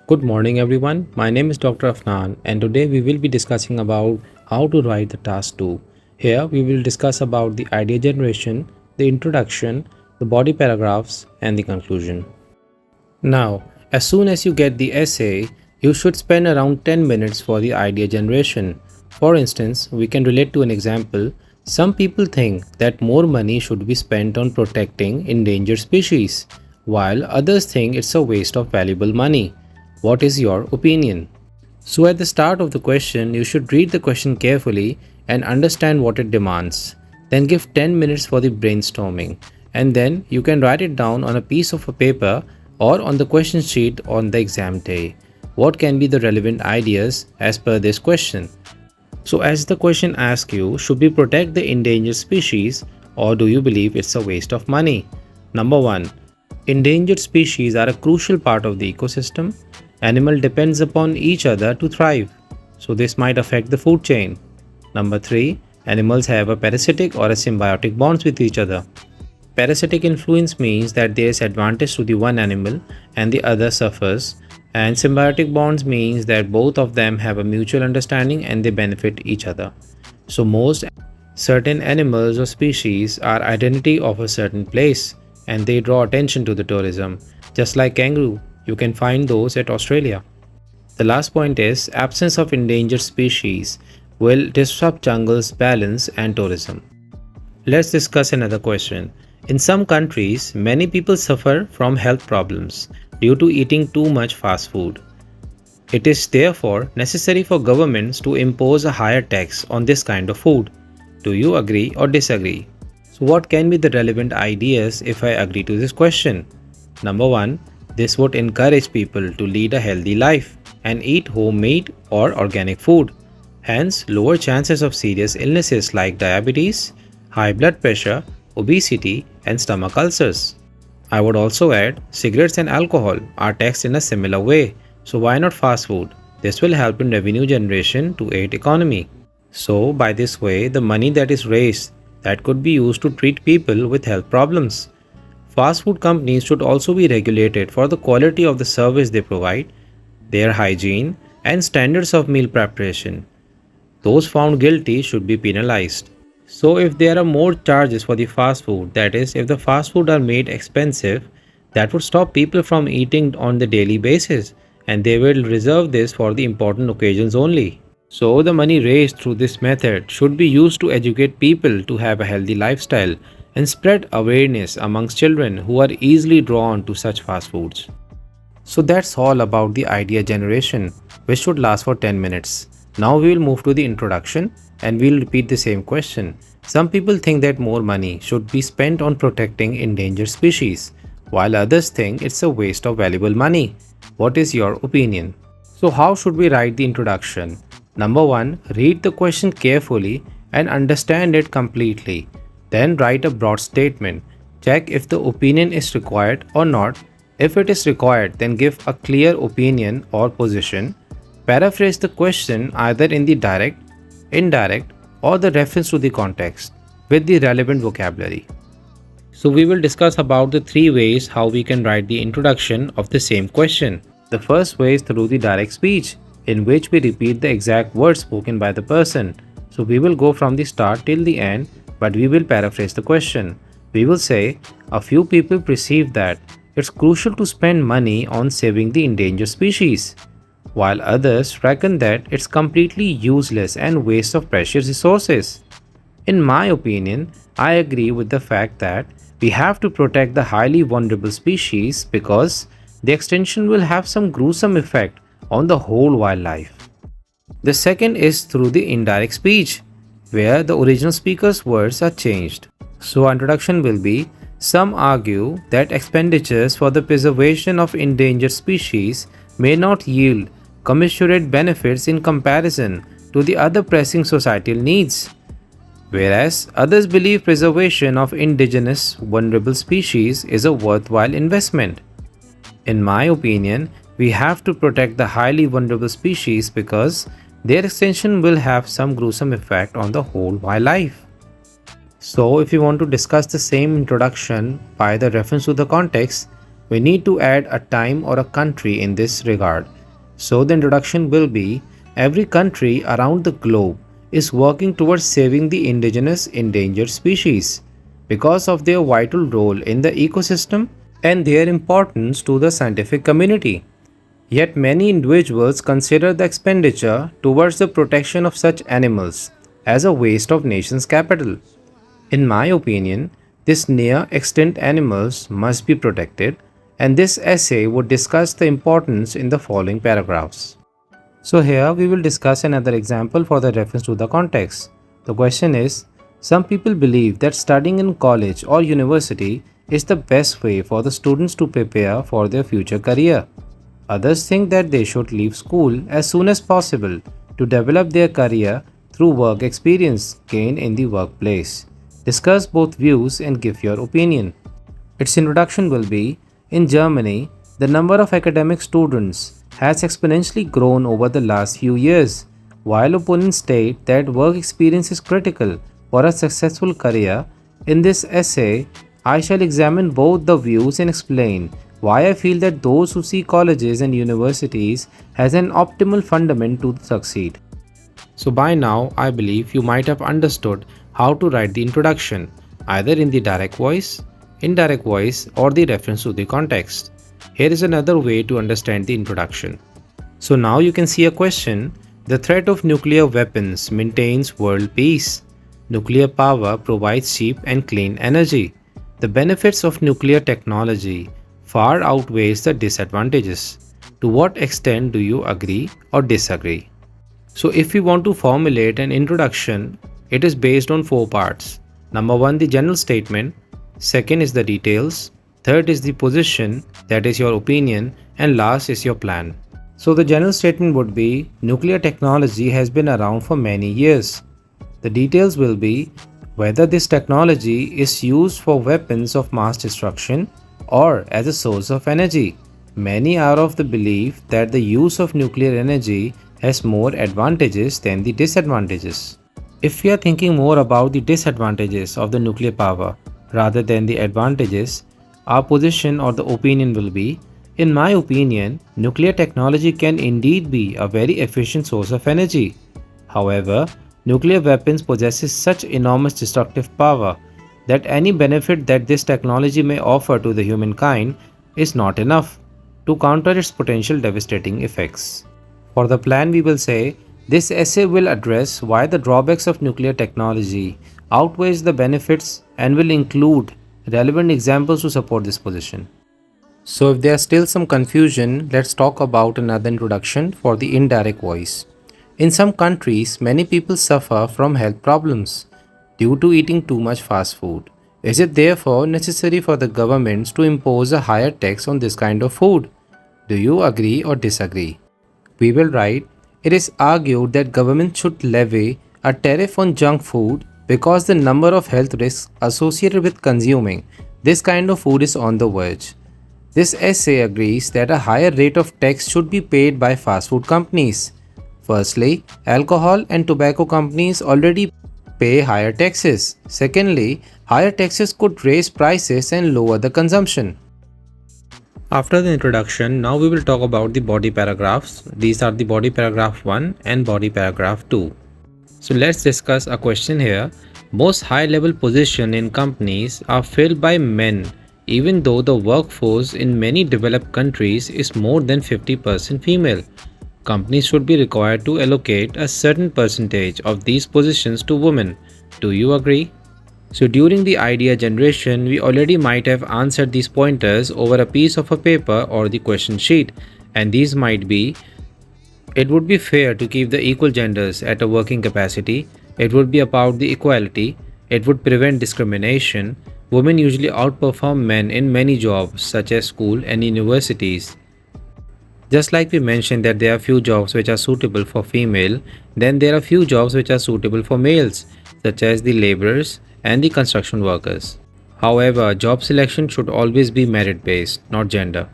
Good morning everyone. My name is Dr. Afnan and today we will be discussing about how to write the task 2. Here we will discuss about the idea generation, the introduction, the body paragraphs and the conclusion. Now, as soon as you get the essay, you should spend around 10 minutes for the idea generation. For instance, we can relate to an example. Some people think that more money should be spent on protecting endangered species, while others think it's a waste of valuable money. What is your opinion? So, at the start of the question, you should read the question carefully and understand what it demands. Then give 10 minutes for the brainstorming, and then you can write it down on a piece of a paper or on the question sheet on the exam day. What can be the relevant ideas as per this question? So, as the question asks you, should we protect the endangered species or do you believe it's a waste of money? Number 1. Endangered species are a crucial part of the ecosystem. Animal depends upon each other to thrive, so this might affect the food chain. Number 3. Animals have a parasitic or a symbiotic bonds with each other. Parasitic influence means that there is advantage to the one animal and the other suffers, and symbiotic bonds means that both of them have a mutual understanding and they benefit each other. So most certain animals or species are identity of a certain place and they draw attention to the tourism. Just like kangaroo, you can find those at Australia. The last point is absence of endangered species will disrupt jungle's balance and tourism. Let's discuss another question. In some countries, many people suffer from health problems due to eating too much fast food. It is therefore necessary for governments to impose a higher tax on this kind of food. Do you agree or disagree? So what can be the relevant ideas if I agree to this question? Number 1. This would encourage people to lead a healthy life and eat homemade or organic food. Hence, lower chances of serious illnesses like diabetes, high blood pressure, obesity, and stomach ulcers. I would also add, cigarettes and alcohol are taxed in a similar way, so why not fast food? This will help in revenue generation to aid economy. So, by this way, the money that is raised that could be used to treat people with health problems. Fast food companies should also be regulated for the quality of the service they provide, their hygiene, and standards of meal preparation. Those found guilty should be penalized. So if there are more charges for the fast food, that is, if the fast food are made expensive, that would stop people from eating on the daily basis and they will reserve this for the important occasions only. So the money raised through this method should be used to educate people to have a healthy lifestyle and spread awareness amongst children who are easily drawn to such fast foods. So that's all about the idea generation, which should last for 10 minutes. Now we will move to the introduction and we'll repeat the same question. Some people think that more money should be spent on protecting endangered species, while others think it's a waste of valuable money. What is your opinion? So how should we write the introduction? Number 1. Read the question carefully and understand it completely. Then write a broad statement. Check if the opinion is required or not. If it is required, then give a clear opinion or position. Paraphrase the question either in the direct, indirect, or the reference to the context with the relevant vocabulary. So we will discuss about the 3 ways how we can write the introduction of the same question. The first way is through the direct speech, in which we repeat the exact words spoken by the person. So we will go from the start till the end, but we will paraphrase the question. We will say, a few people perceive that it's crucial to spend money on saving the endangered species, while others reckon that it's completely useless and waste of precious resources. In my opinion, I agree with the fact that we have to protect the highly vulnerable species because the extinction will have some gruesome effect on the whole wildlife. The second is through the indirect speech, where the original speaker's words are changed. So introduction will be, some argue that expenditures for the preservation of endangered species may not yield commensurate benefits in comparison to the other pressing societal needs, whereas others believe preservation of indigenous vulnerable species is a worthwhile investment. In my opinion, we have to protect the highly vulnerable species because their extinction will have some gruesome effect on the whole wildlife. So if you want to discuss the same introduction by the reference to the context, We need to add a time or a country in this regard. So the introduction will be every country around the globe is working towards saving the indigenous endangered species because of their vital role in the ecosystem and their importance to the scientific community. Yet many individuals consider the expenditure towards the protection of such animals as a waste of nation's capital. In my opinion, these near extinct animals must be protected, and this essay would discuss the importance in the following paragraphs. So here we will discuss another example for the reference to the context. The question is, some people believe that studying in college or university is the best way for the students to prepare for their future career. Others think that they should leave school as soon as possible to develop their career through work experience gained in the workplace. Discuss both views and give your opinion. Its introduction will be in Germany, the number of academic students has exponentially grown over the last few years, while opponents state that work experience is critical for a successful career. In this essay, I shall examine both the views and explain why I feel that those who see colleges and universities as an optimal fundament to succeed. So by now, I believe you might have understood how to write the introduction, either in the direct voice, indirect voice, or the reference to the context. Here is another way to understand the introduction. So now you can see a question. The threat of nuclear weapons maintains world peace. Nuclear power provides cheap and clean energy. The benefits of nuclear technology far outweighs the disadvantages. To what extent do you agree or disagree? So if we want to formulate an introduction, it is based on four parts. Number one, the general statement. Second is the details. Third is the position, that is your opinion, and last is your plan. So the general statement would be nuclear technology has been around for many years. The details will be whether this technology is used for weapons of mass destruction or as a source of energy. Many are of the belief that the use of nuclear energy has more advantages than the disadvantages. If we are thinking more about the disadvantages of the nuclear power rather than the advantages, our position or the opinion will be, in my opinion, nuclear technology can indeed be a very efficient source of energy. However, nuclear weapons possesses such enormous destructive power that any benefit that this technology may offer to the humankind is not enough to counter its potential devastating effects. For the plan, we will say, this essay will address why the drawbacks of nuclear technology outweighs the benefits and will include relevant examples to support this position. So if there is still some confusion, let's talk about another introduction for the indirect voice. In some countries, many people suffer from health problems due to eating too much fast food. Is it therefore necessary for the governments to impose a higher tax on this kind of food? Do you agree or disagree? We will write, it is argued that government should levy a tariff on junk food because the number of health risks associated with consuming this kind of food is on the verge. This essay agrees that a higher rate of tax should be paid by fast food companies. Firstly, alcohol and tobacco companies already pay higher taxes. Secondly, higher taxes could raise prices and lower the consumption. After the introduction, now we will talk about the body paragraphs. These are the body paragraph 1 and body paragraph 2. So let's discuss a question here. Most high-level positions in companies are filled by men, even though the workforce in many developed countries is more than 50% female. Companies should be required to allocate a certain percentage of these positions to women. Do you agree? So during the idea generation, we already might have answered these pointers over a piece of a paper or the question sheet, and these might be: it would be fair to keep the equal genders at a working capacity. It would be about the equality. It would prevent discrimination. Women usually outperform men in many jobs such as school and universities. Just like we mentioned that there are few jobs which are suitable for female, then there are few jobs which are suitable for males, such as the laborers and the construction workers. However, job selection should always be merit-based, not gender.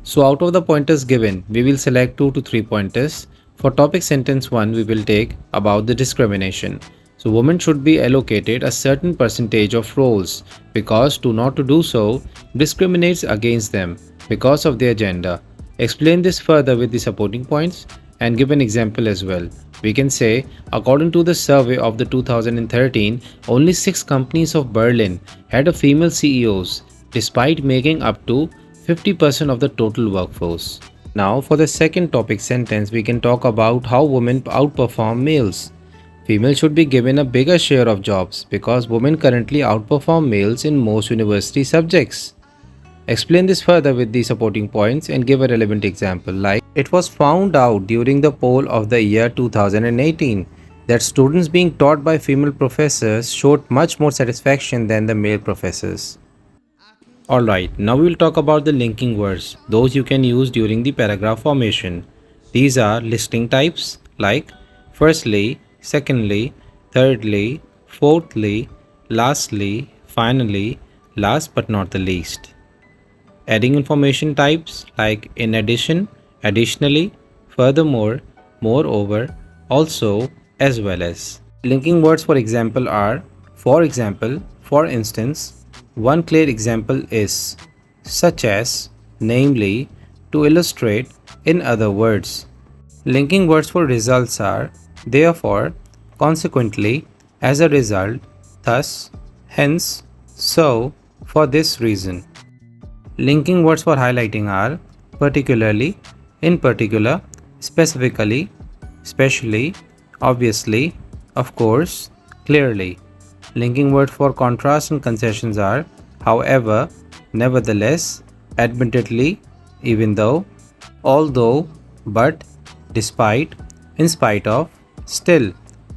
So out of the pointers given, we will select 2 to 3 pointers. For topic sentence 1, we will take about the discrimination. So women should be allocated a certain percentage of roles because to not to do so discriminates against them because of their gender. Explain this further with the supporting points and give an example as well. We can say, according to the survey of the 2013, only 6 companies of Berlin had a female CEOs despite making up to 50% of the total workforce. Now for the second topic sentence, we can talk about how women outperform males. Females should be given a bigger share of jobs because women currently outperform males in most university subjects. Explain this further with the supporting points and give a relevant example like it was found out during the poll of the year 2018 that students being taught by female professors showed much more satisfaction than the male professors. Alright, now we will talk about the linking words, those you can use during the paragraph formation. These are listing types like firstly, secondly, thirdly, fourthly, lastly, finally, last but not the least. Adding information types like in addition, additionally, furthermore, moreover, also, as well as. Linking words for example are for example, for instance, one clear example is such as, namely, to illustrate, in other words. Linking words for results are therefore, consequently, as a result, thus, hence, so, for this reason. Linking words for highlighting are particularly, in particular, specifically, specially, obviously, of course, clearly. Linking words for contrast and concessions are however, nevertheless, admittedly, even though, although, but, despite, in spite of, still.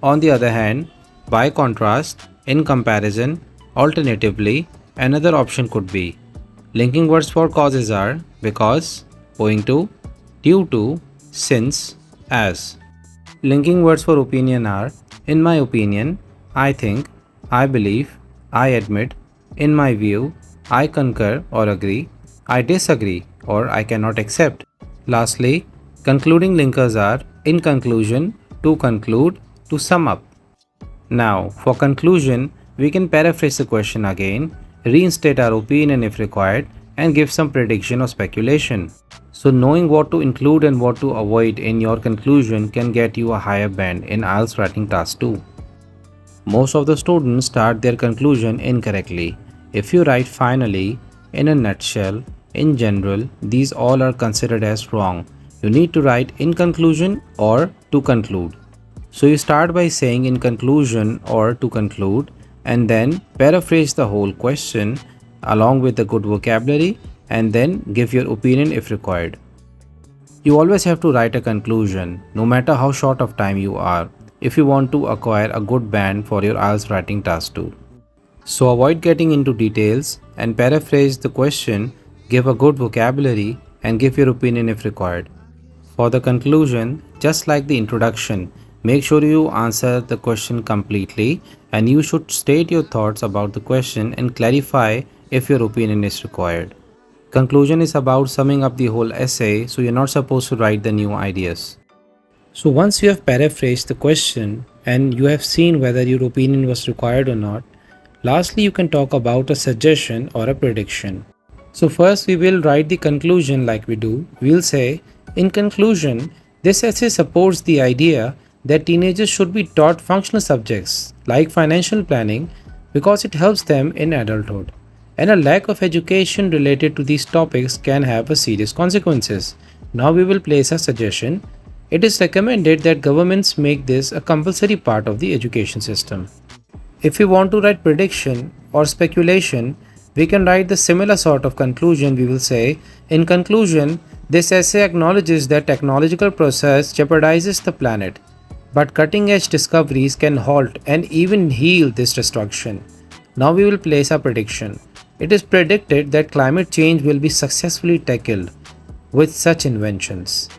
On the other hand, by contrast, in comparison, alternatively, another option could be. Linking words for causes are because, owing to, due to, since, as. Linking words for opinion are in my opinion, I think, I believe, I admit, in my view, I concur or agree, I disagree or I cannot accept. Lastly, concluding linkers are in conclusion, to conclude, to sum up. Now, for conclusion, we can paraphrase the question again, reinstate our opinion if required, and give some prediction or speculation. So, knowing what to include and what to avoid in your conclusion can get you a higher band in IELTS Writing Task 2. Most of the students start their conclusion incorrectly. If you write finally, in a nutshell, in general, these all are considered as wrong. You need to write in conclusion or to conclude. So you start by saying in conclusion or to conclude and then paraphrase the whole question along with the good vocabulary and then give your opinion if required. You always have to write a conclusion, no matter how short of time you are, if you want to acquire a good band for your IELTS Writing Task 2. So avoid getting into details and paraphrase the question, give a good vocabulary and give your opinion if required. For the conclusion, just like the introduction, make sure you answer the question completely and you should state your thoughts about the question and clarify if your opinion is required. Conclusion is about summing up the whole essay, so you're not supposed to write the new ideas. So once you have paraphrased the question and you have seen whether your opinion was required or not, lastly you can talk about a suggestion or a prediction. So first we will write the conclusion like we do. We'll say, in conclusion, this essay supports the idea that teenagers should be taught functional subjects like financial planning because it helps them in adulthood. And a lack of education related to these topics can have a serious consequences. Now we will place a suggestion. It is recommended that governments make this a compulsory part of the education system. If we want to write prediction or speculation, we can write the similar sort of conclusion. We will say, in conclusion, this essay acknowledges that technological process jeopardizes the planet, but cutting-edge discoveries can halt and even heal this destruction. Now we will place a prediction. It is predicted that climate change will be successfully tackled with such inventions.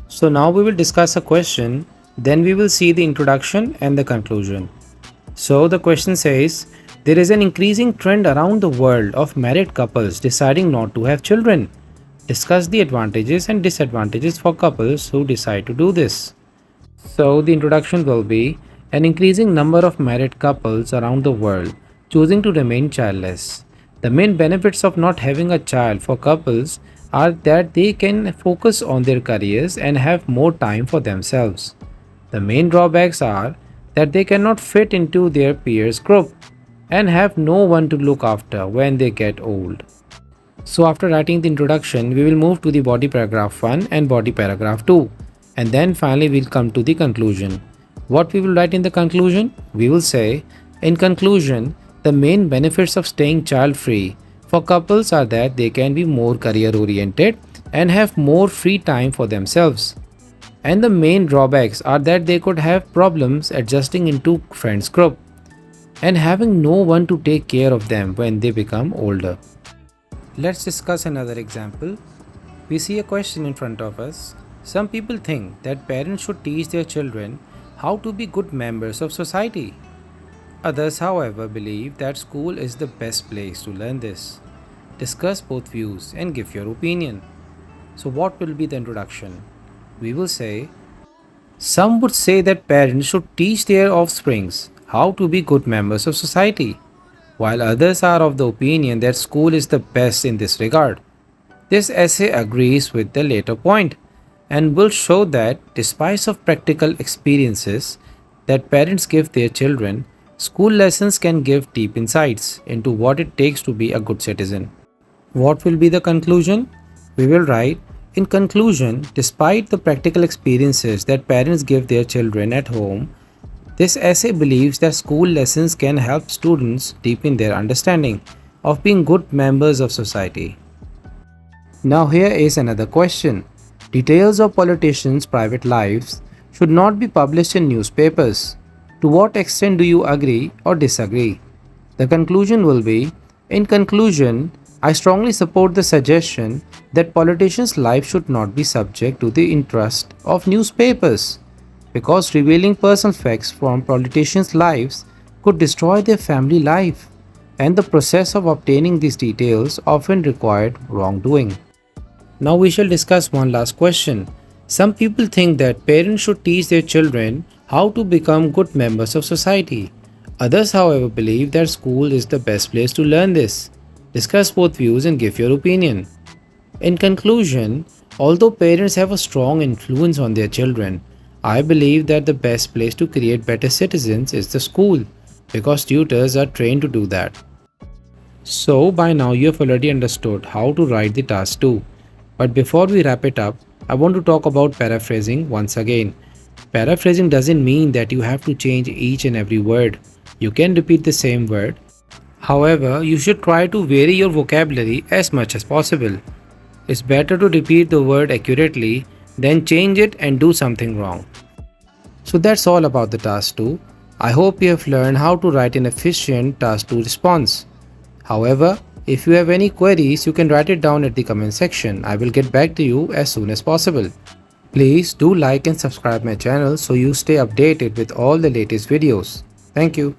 So now we will discuss a question, then we will see the introduction and the conclusion. So the question says, there is an increasing trend around the world of married couples deciding not to have children. Discuss the advantages and disadvantages for couples who decide to do this. So the introduction will be, an increasing number of married couples around the world choosing to remain childless. The main benefits of not having a child for couples are that they can focus on their careers and have more time for themselves. The main drawbacks are that they cannot fit into their peers group and have no one to look after when they get old. So after writing the introduction, we will move to the body paragraph 1 and body paragraph 2, and then finally we'll come to the conclusion. What we will write in the conclusion? We will say, in conclusion, the main benefits of staying child free for couples are that they can be more career oriented and have more free time for themselves. And the main drawbacks are that they could have problems adjusting into friends group and having no one to take care of them when they become older. Let's discuss another example. We see a question in front of us. Some people think that parents should teach their children how to be good members of society. Others, however, believe that school is the best place to learn this. Discuss both views and give your opinion. So, what will be the introduction? We will say, some would say that parents should teach their offsprings how to be good members of society, while others are of the opinion that school is the best in this regard. This essay agrees with the later point and will show that despite of practical experiences that parents give their children, school lessons can give deep insights into what it takes to be a good citizen. What will be the conclusion? We will write, in conclusion, despite the practical experiences that parents give their children at home, this essay believes that school lessons can help students deepen their understanding of being good members of society. Now here is another question. Details of politicians' private lives should not be published in newspapers. To what extent do you agree or disagree? The conclusion will be, in conclusion, I strongly support the suggestion that politicians' life should not be subject to the interest of newspapers, because revealing personal facts from politicians' lives could destroy their family life, and the process of obtaining these details often required wrongdoing. Now we shall discuss one last question. Some people think that parents should teach their children how to become good members of society. Others, however, believe that school is the best place to learn this. Discuss both views and give your opinion. In conclusion, although parents have a strong influence on their children, I believe that the best place to create better citizens is the school, because tutors are trained to do that. So by now you have already understood how to write the task 2. But before we wrap it up, I want to talk about paraphrasing once again. Paraphrasing doesn't mean that you have to change each and every word. You can repeat the same word. However, you should try to vary your vocabulary as much as possible. It's better to repeat the word accurately than change it and do something wrong. So that's all about the task 2. I hope you have learned how to write an efficient task 2 response. However, if you have any queries, you can write it down at the comment section. I will get back to you as soon as possible. Please do like and subscribe my channel so you stay updated with all the latest videos. Thank you.